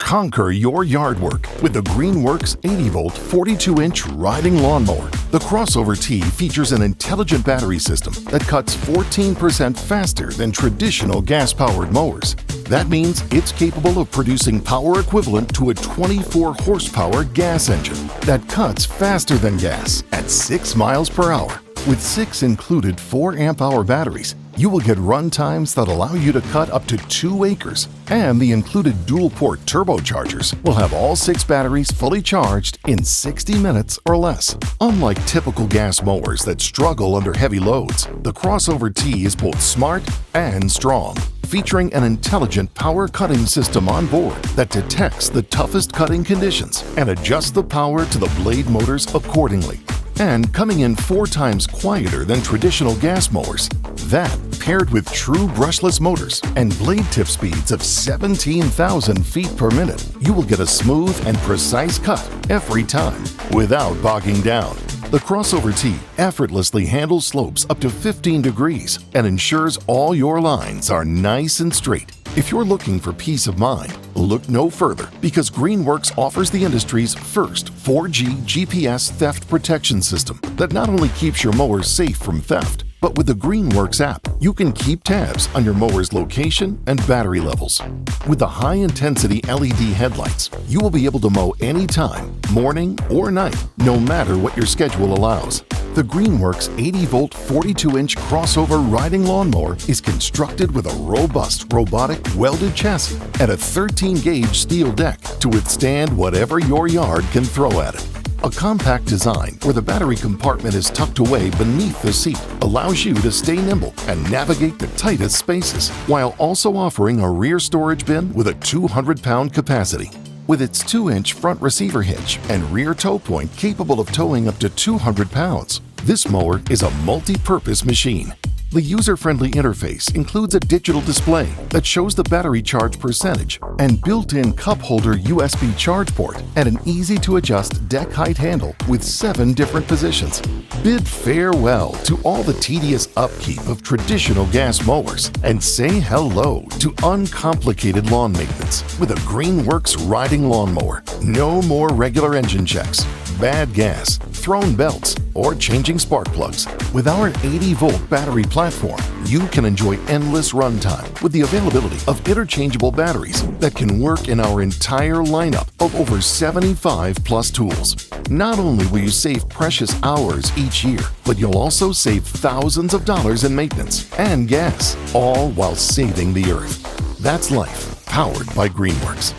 Conquer your yard work with the Greenworks 80-volt 42-inch riding lawnmower. The Crossover T features an intelligent battery system that cuts 14% faster than traditional gas-powered mowers. That means it's capable of producing power equivalent to a 24-horsepower gas engine that cuts faster than gas at 6 miles per hour. With 6 included 4-amp-hour batteries, you will get run times that allow you to cut up to 2 acres. And the included dual-port turbochargers will have all 6 batteries fully charged in 60 minutes or less. Unlike typical gas mowers that struggle under heavy loads, the Crossover T is both smart and strong, featuring an intelligent power cutting system on board that detects the toughest cutting conditions and adjusts the power to the blade motors accordingly. And coming in 4 times quieter than traditional gas mowers. That, paired with true brushless motors and blade tip speeds of 17,000 feet per minute, you will get a smooth and precise cut every time without bogging down. The Crossover T effortlessly handles slopes up to 15 degrees and ensures all your lines are nice and straight. If you're looking for peace of mind, look no further because Greenworks offers the industry's first 4G GPS theft protection system that not only keeps your mower safe from theft, but with the Greenworks app, you can keep tabs on your mower's location and battery levels. With the high-intensity LED headlights, you will be able to mow anytime, morning or night, no matter what your schedule allows. The Greenworks 80-volt 42-inch crossover riding lawnmower is constructed with a robust robotic welded chassis and a 13-gauge steel deck to withstand whatever your yard can throw at it. A compact design where the battery compartment is tucked away beneath the seat allows you to stay nimble and navigate the tightest spaces, while also offering a rear storage bin with a 200-pound capacity. With its 2-inch front receiver hitch and rear tow point capable of towing up to 200 pounds, this mower is a multi-purpose machine. The user-friendly interface includes a digital display that shows the battery charge percentage and built-in cup holder USB charge port and an easy-to-adjust deck height handle with 7 different positions. Bid farewell to all the tedious upkeep of traditional gas mowers and say hello to uncomplicated lawn maintenance with a Greenworks riding lawnmower. No more regular engine checks, bad gas, thrown belts, or changing spark plugs. With our 80-volt battery platform, you can enjoy endless runtime with the availability of interchangeable batteries that can work in our entire lineup of over 75 plus tools. Not only will you save precious hours each year, but you'll also save thousands of dollars in maintenance and gas, all while saving the earth. That's life, powered by Greenworks.